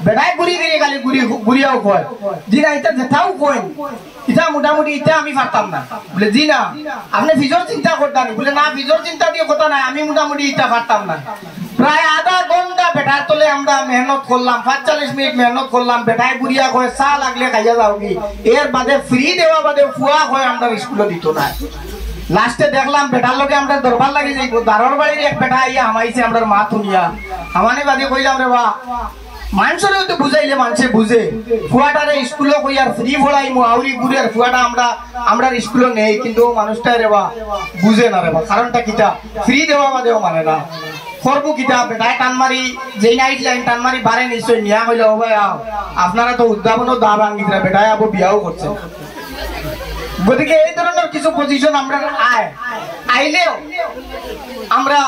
বেড়াই ঘুরি দিয়ে খালি ঘুরিয়াও কয় জি না এটা যেটাও কয় এটা মোটামুটি এটা আমি পারতাম না বলে জি না আপনি ফিজর চিন্তা করতেন বলে না ফিজর চিন্তা দিয়ে কথা নাই আমি মোটামুটি এটা পারতাম না প্রায় আধা ঘন্টা বেটার তলে আমরা মেহনত করলাম 45 মিনিট মেহনত করলাম বেটাই ঘুরিয়া কয় চা লাগলে খাইয়া যাও কি এর বাদে ফ্রি দেওয়া বাদে ফুয়া হয় আমরা স্কুলে দিত না লাস্টে দেখলাম বেটার লগে আমরা দরবার লাগি যাইব দারোর বাড়ির এক বেটা আইয়া হামাইছে আমরা মা তুনিয়া হামানে বাদে কইলাম রে বা মানুষের তো বুঝাইলে মানুষে বুঝে ফুয়াটারে স্কুলে কই আর ফ্রি ভরাইমু আউরি ঘুরে আর ফুয়াটা আমরা স্কুলে নেই কিন্তু মানুষটা রে বা বুঝে না রে বা কারণটা কিটা ফ্রি দেওয়া বাদেও মানে না করবো কিতা বেটায় টানমারি যেই নাইট লাইন টানমারি বারে নিশ্চয় নিয়া হইলে ও ভাই আপনারা তো উদ্যাপনও দা ভাঙ্গিরা বেটায় আবু বিয়াও করছে গতিকে এই ধরনের কিছু পজিশন আমরা আইলেও আমরা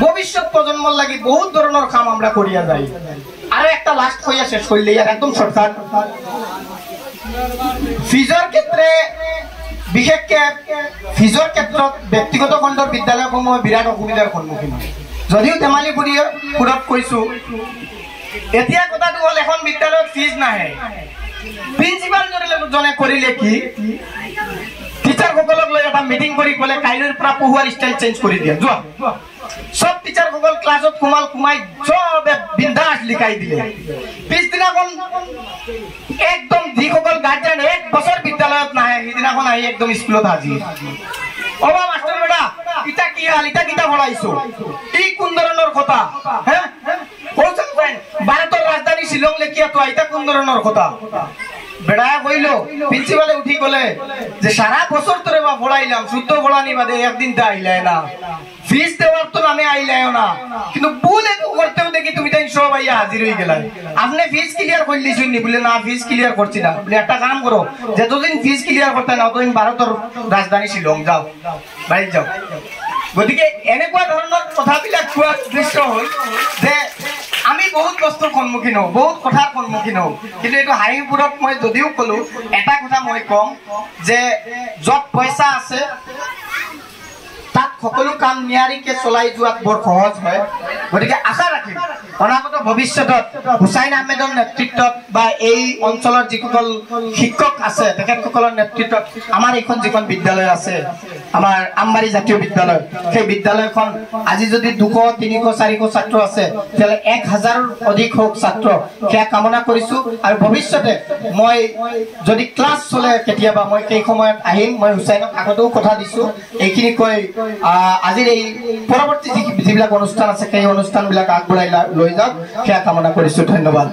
ভবিষ্যৎ প্রজন্মর লাগি বহুত ধরনের কাম আমরা করিয়া যাই আরো একটা লাস্ট হইয়া শেষ করলে আর একদম শর্টকাট ফিজর ক্ষেত্রে বিশেষকে ফিজর ক্ষেত্ৰত ব্যক্তিগত খণ্ডৰ বিদ্যালয়সমূহ বিৰাট অসুবিধাৰ সন্মুখীন যদিও ধেমালিপুৰত কৈছো এতিয়া কথাটো হ'ল এখন বিদ্যালয়ত ফিজ নাহে প্ৰিন্সিপাল জনে কৰিলে কি টিচাৰ সকলক লৈ এটা মিটিং কৰি ক'লে কাইলৈৰ পৰা পঢ়ুৱাৰ ষ্টাইল চেঞ্জ কৰি দিয়া যোৱা সব টিচার সকল ক্লাসত কুমাই সবে বিন্দাস লিখাই দিলে পিছদিনাখন একদম যি সকল গার্জিয়ান 1 বছর বিদ্যালয়ত নাহে সিদিনাখন আহি একদম স্কুলত হাজির ওবা মাস্টার বেটা ইটা কি হাল ইটা কিটা পড়াইছো এই কোন ধরনের কথা হ্যাঁ কোন ভারতের রাজধানী শিলং লেখিয়া তো এটা কোন ধরনের কথা বেড়া কইল প্রিন্সিপালে উঠি কলে যে সারা বছর ধরে বা পড়াইলাম শুদ্ধ পড়ানি বাদে একদিন তা আইলাই না ফিস দেওয়ার তো নামে আইলাইও না কিন্তু ভুল করতেও দেখি তুমি তাই সব আইয়া হাজির হয়ে গেলাই আপনি ফিস ক্লিয়ার করলি শুননি বলে না ফিস ক্লিয়ার করছি না বলে একটা কাম করো যতদিন ফিস ক্লিয়ার করতে না ততদিন ভারতের রাজধানী শিলং যাও বাড়ি যাও গতিকে এনেকুৱা ধৰণৰ কথাবিলাক কোৱাৰ উদ্দেশ্য হ'ল যে আমি বহুত বস্তুৰ সন্মুখীন হওঁ বহুত কথাৰ সন্মুখীন হওঁ কিন্তু এইটো হাইপুৰত মই যদিও ক'লো এটা কথা মই কম যে য'ত পইচা আছে তাত সকলো কাম নিয়াৰিকে চলাই যোৱাত বৰ সহজ হয় গতিকে আশা ৰাখিম অনাগত ভৱিষ্যতত হুসাইন আহমেদৰ নেতৃত্বত বা এই অঞ্চলৰ যিসকল শিক্ষক আছে তেখেতসকলৰ নেতৃত্বত আমাৰ এইখন যিখন বিদ্যালয় আছে আমাৰ আমবাৰী জাতীয় বিদ্যালয় সেই বিদ্যালয়খন আজি যদি 200 300 400 ছাত্ৰ আছে তেলে 1000ৰ অধিক হোক ছাত্ৰ সেয়া কামনা কৰিছো আৰু ভৱিষ্যতে মই যদি ক্লাছ চলে কেতিয়াবা মই এই সময়ত আহিম মই হুসাইনক আগতেও কথা দিছো এইখিনি কৈ আজিৰ এই পৰৱৰ্তী যিবিলাক অনুষ্ঠান আছে সেই অনুষ্ঠানবিলাক আগবঢ়াই লৈ যাওক সেয়া কামনা কৰিছো ধন্যবাদ